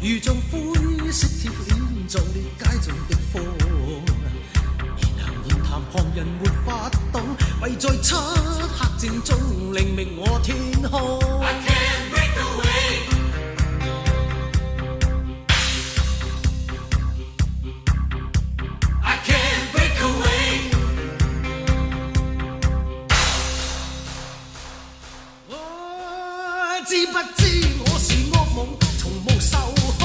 如像灰色鐵鏈撞裂街上的風，言行言談旁人沒法懂，唯在漆黑正中令明我天空。I can't break away. I can't break away. 知不知我是惡夢，從無受控，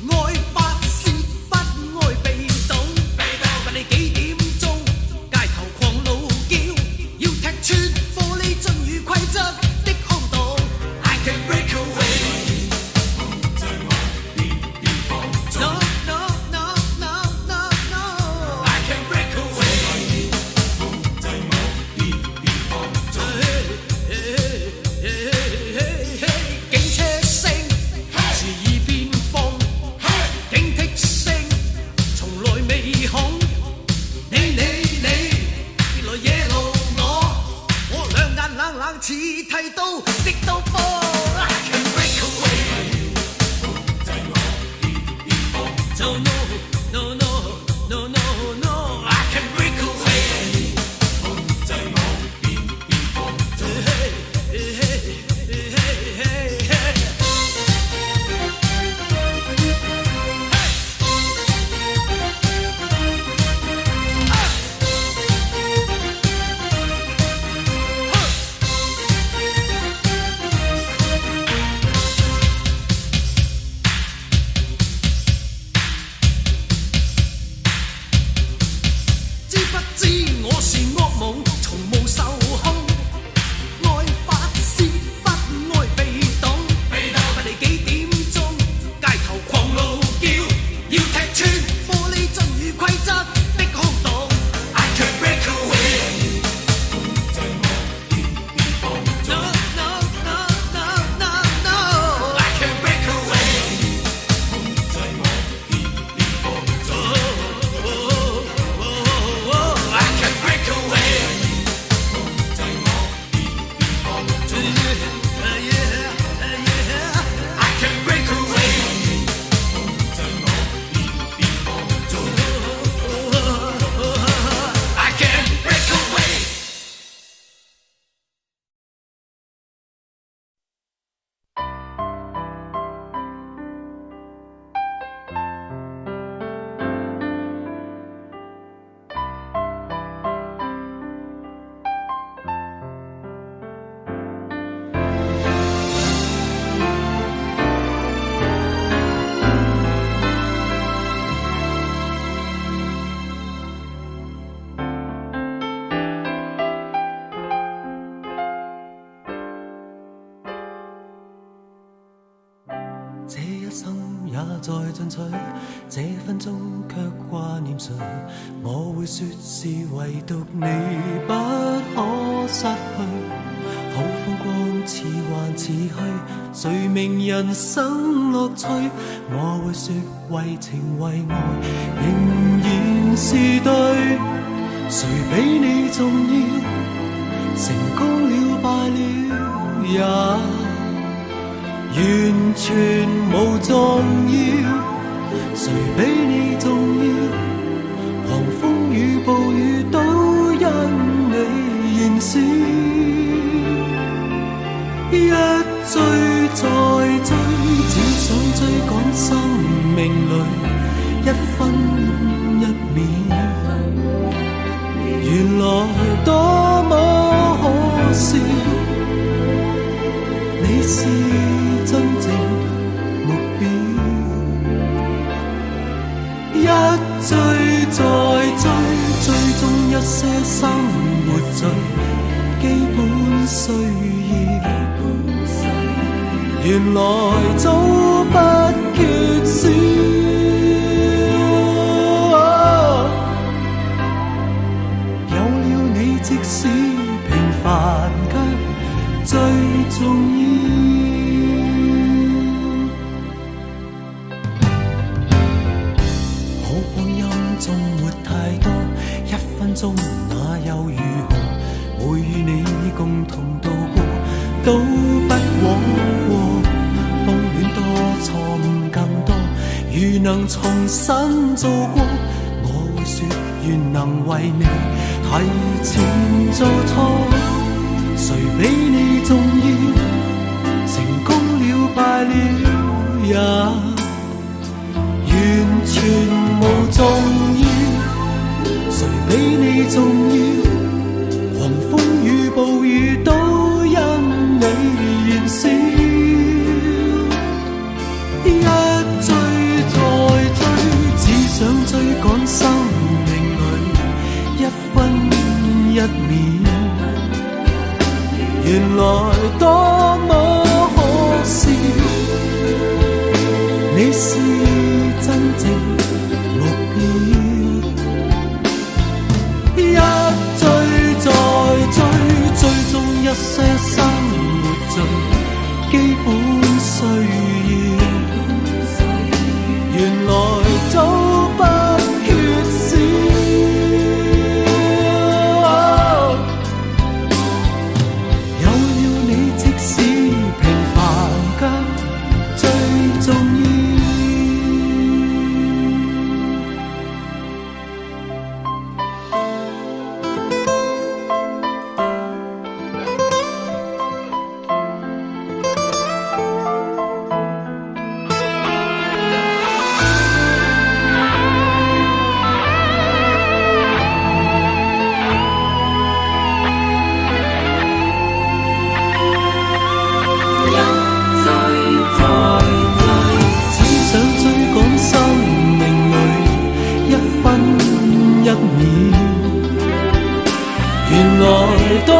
愛發泄不愛被動，問你幾點鐘，街頭狂怒叫，要踢穿玻璃樽與規則的空洞。I can break away. No, no, no, no, no, no. I can break away. 警車聲時已變瘋，警惕聲從來未恐。你別來惹怒我兩眼冷冷似剃刀的刀鋒。I can break away. No, no, no, no, no, no. I can break away.知不知我是惡夢，從無受控，愛發泄不愛被動，問你幾點鐘，街頭狂怒叫，要踢穿玻璃樽與規則的空洞。I can break away. No, no, no, no, no, no. I can break away. I can break away. I can break away. I can break away. 這一生也在進取，這分鐘卻掛念誰？我會說是唯獨你不可失去。好風光似幻似虛，誰明人生樂趣？我會說為情為愛仍然是對。誰比你重要？成功了敗了也完全無重要，誰比你重要？狂風與暴雨都因你燃燒，一追再追，只想追趕生命裏一分一秒，原來多麼可笑，你是真正目標，一追再追，追蹤一些生活最基本需要，原來早不缺少。有了你，即使平凡卻最重要。中那又如何？會與你共同度過，都不枉過。風戀多錯誤能重新做過，我會說願能為你提前做錯。誰比你重要？成功了敗了也完全無重要。誰比你重要？狂風與暴雨都因你燃燒。一追再追，只想追趕生命裏一分一秒。原來多麼可笑，你是真正目標。一追再追，追蹤一些生活最基本需要。原來早不缺少，有了你，即使平凡間最重要。原來多